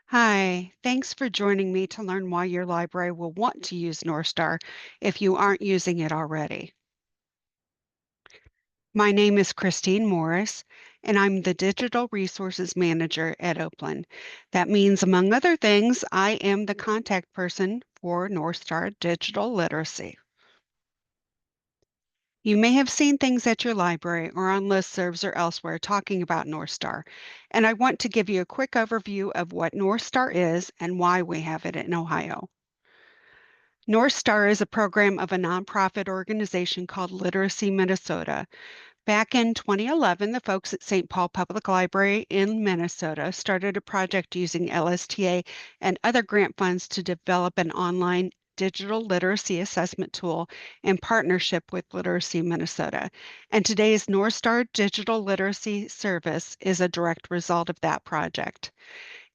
Hi, thanks for joining me to learn why your library will want to use Northstar if you aren't using it already. My name is Christine Morris, and I'm the Digital Resources Manager at Oakland. That means, among other things, I am the contact person for Northstar Digital Literacy. You may have seen things at your library or on listservs or elsewhere talking about Northstar, and I want to give you a quick overview of what Northstar is and why we have it in Ohio. Northstar is a program of a nonprofit organization called Literacy Minnesota. Back in 2011, the folks at St. Paul Public Library in Minnesota started a project using LSTA and other grant funds to develop an online digital literacy assessment tool in partnership with Literacy Minnesota. And today's Northstar Digital Literacy Service is a direct result of that project.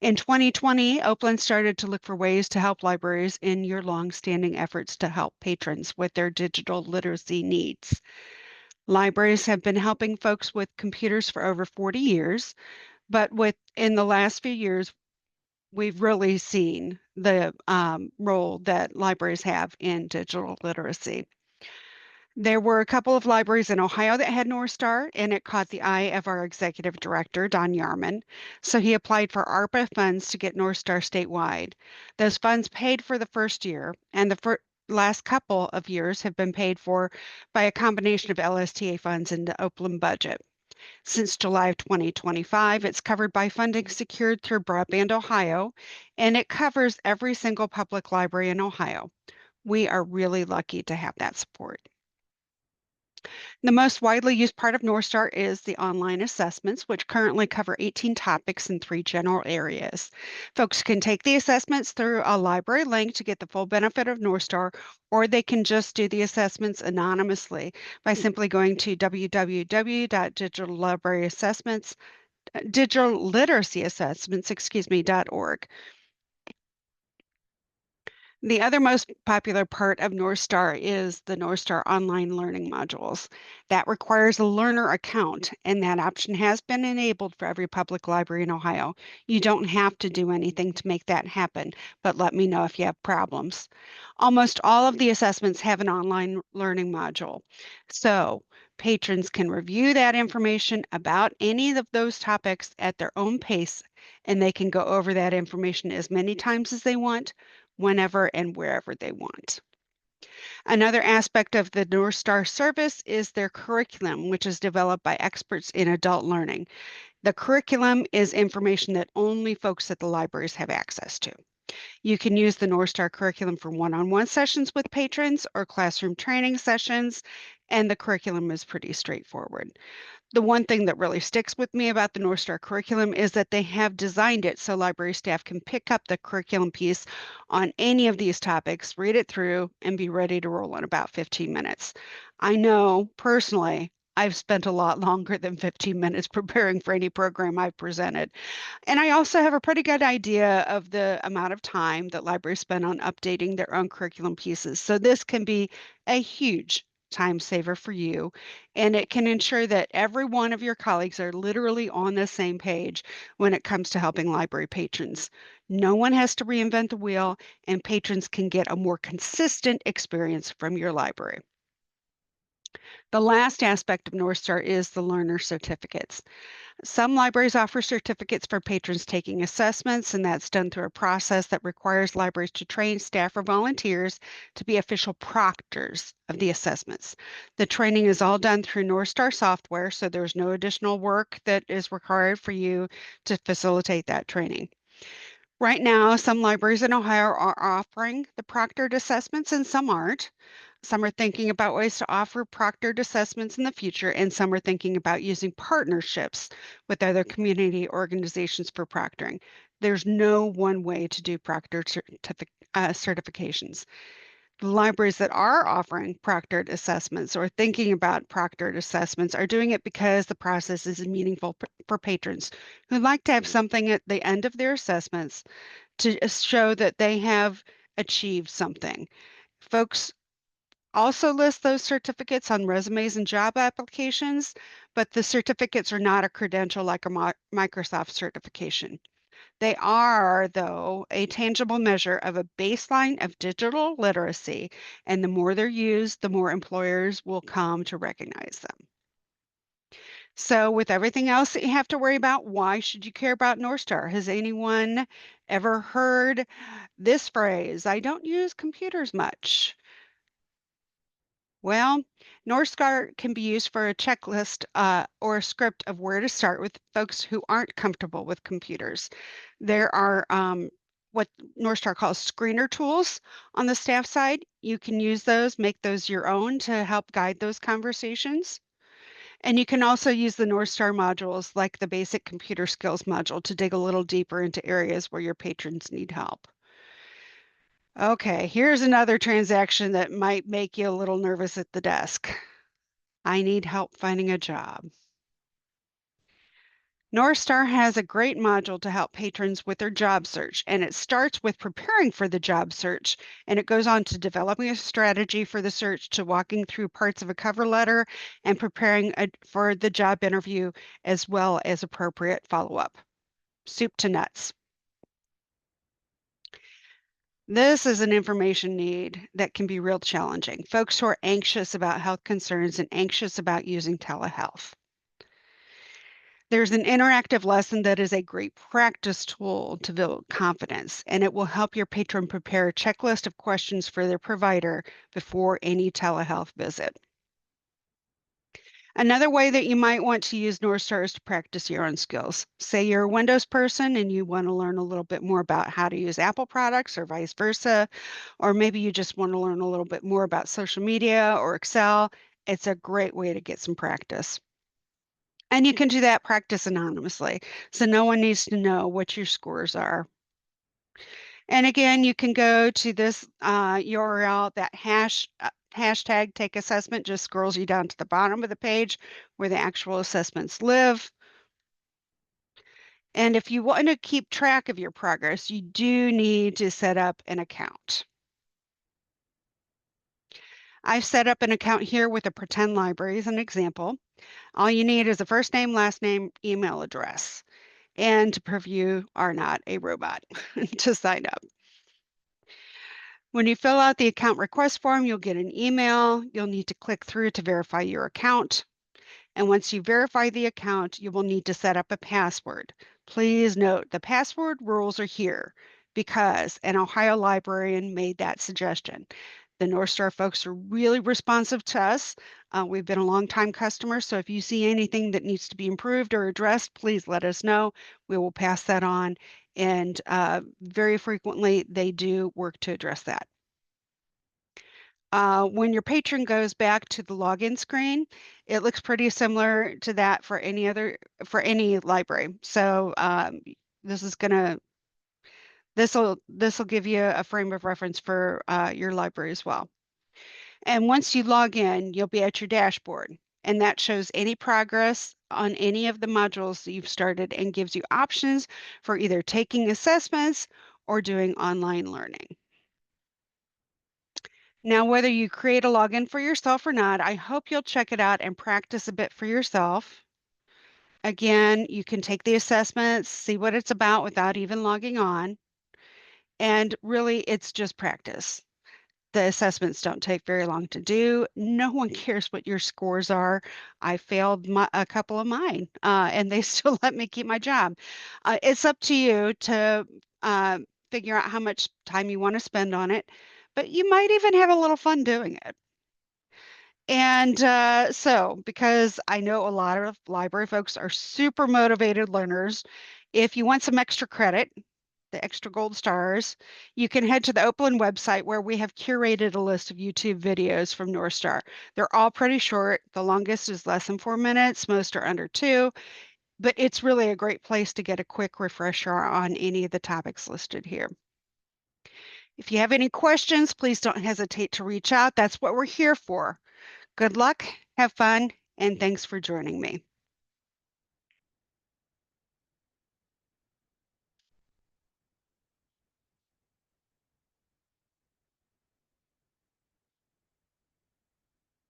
In 2020, Oakland started to look for ways to help libraries in your long-standing efforts to help patrons with their digital literacy needs. Libraries have been helping folks with computers for over 40 years, but in the last few years, we've really seen the role that libraries have in digital literacy. There were a couple of libraries in Ohio that had Northstar, and it caught the eye of our executive director, Don Yarman. So he applied for ARPA funds to get Northstar statewide. Those funds paid for the first year, and the last couple of years have been paid for by a combination of LSTA funds and the Oakland budget. Since July of 2025, it's covered by funding secured through Broadband Ohio, and it covers every single public library in Ohio. We are really lucky to have that support. The most widely used part of Northstar is the online assessments, which currently cover 18 topics in 3 general areas. Folks can take the assessments through a library link to get the full benefit of Northstar, or they can just do the assessments anonymously by simply going to www.digitalliteracy assessments.org. The other most popular part of Northstar is the Northstar online learning modules. That requires a learner account, and that option has been enabled for every public library in Ohio. You don't have to do anything to make that happen, but let me know if you have problems. Almost all of the assessments have an online learning module. So patrons can review that information about any of those topics at their own pace, and they can go over that information as many times as they want whenever and wherever they want. Another aspect of the North Star service is their curriculum, which is developed by experts in adult learning. The curriculum is information that only folks at the libraries have access to. You can use the North Star curriculum for one-on-one sessions with patrons or classroom training sessions, and the curriculum is pretty straightforward. The one thing that really sticks with me about the Northstar curriculum is that they have designed it so library staff can pick up the curriculum piece on any of these topics, read it through, and be ready to roll in about 15 minutes. I know personally, I've spent a lot longer than 15 minutes preparing for any program I've presented. And I also have a pretty good idea of the amount of time that libraries spend on updating their own curriculum pieces. So this can be a huge time saver for you, and it can ensure that every one of your colleagues are literally on the same page when it comes to helping library patrons. No one has to reinvent the wheel, and patrons can get a more consistent experience from your library. The last aspect of Northstar is the learner certificates. Some libraries offer certificates for patrons taking assessments, and that's done through a process that requires libraries to train staff or volunteers to be official proctors of the assessments. The training is all done through Northstar software, so there's no additional work that is required for you to facilitate that training. Right now, some libraries in Ohio are offering the proctored assessments and some aren't. Some are thinking about ways to offer proctored assessments in the future, and some are thinking about using partnerships with other community organizations for proctoring. There's no one way to do certifications. The libraries that are offering proctored assessments or thinking about proctored assessments are doing it because the process is meaningful for patrons who like to have something at the end of their assessments to show that they have achieved something. Folks also list those certificates on resumes and job applications, but the certificates are not a credential like a Microsoft certification. They are, though, a tangible measure of a baseline of digital literacy, and the more they're used, the more employers will come to recognize them. So, with everything else that you have to worry about, why should you care about Northstar? Has anyone ever heard this phrase? I don't use computers much. Well, Northstar can be used for a checklist or a script of where to start with folks who aren't comfortable with computers. There are what Northstar calls screener tools on the staff side. You can use those, make those your own to help guide those conversations. And you can also use the Northstar modules like the basic computer skills module to dig a little deeper into areas where your patrons need help. Okay, here's another transaction that might make you a little nervous at the desk. I need help finding a job. Northstar has a great module to help patrons with their job search, and it starts with preparing for the job search, and it goes on to developing a strategy for the search, to walking through parts of a cover letter and preparing for the job interview, as well as appropriate follow-up. Soup to nuts. This is an information need that can be real challenging. Folks who are anxious about health concerns and anxious about using telehealth. There's an interactive lesson that is a great practice tool to build confidence, and it will help your patron prepare a checklist of questions for their provider before any telehealth visit. Another way that you might want to use Northstar is to practice your own skills. Say you're a Windows person and you want to learn a little bit more about how to use Apple products or vice versa, or maybe you just want to learn a little bit more about social media or Excel. It's a great way to get some practice. And you can do that practice anonymously. So no one needs to know what your scores are. And again, you can go to this URL, that hashtag take assessment just scrolls you down to the bottom of the page where the actual assessments live. And if you want to keep track of your progress, you do need to set up an account. I've set up an account here with a pretend library as an example. All you need is a first name, last name, email address, and to prove you are not a robot to sign up. When you fill out the account request form, you'll get an email. You'll need to click through to verify your account. And once you verify the account, you will need to set up a password. Please note the password rules are here because an Ohio librarian made that suggestion. The Northstar folks are really responsive to us. We've been a long-time customer, so if you see anything that needs to be improved or addressed, please let us know. We will pass that on, and very frequently they do work to address that. When your patron goes back to the login screen, it looks pretty similar to that for any library. So this is gonna this will give you a frame of reference for your library as well. And once you log in, you'll be at your dashboard, and that shows any progress on any of the modules that you've started and gives you options for either taking assessments or doing online learning. Now, whether you create a login for yourself or not, I hope you'll check it out and practice a bit for yourself. Again, you can take the assessments, see what it's about without even logging on. And really, it's just practice. The assessments don't take very long to do. No one cares what your scores are. I failed a couple of mine, and they still let me keep my job. It's up to you to figure out how much time you want to spend on it, but you might even have a little fun doing it. And so, because I know a lot of library folks are super motivated learners, if you want some extra credit, the extra gold stars, you can head to the Open website where we have curated a list of YouTube videos from Northstar. They're all pretty short. The longest is less than 4 minutes. Most are under 2, but it's really a great place to get a quick refresher on any of the topics listed here. If you have any questions, please don't hesitate to reach out. That's what we're here for. Good luck, have fun, and thanks for joining me.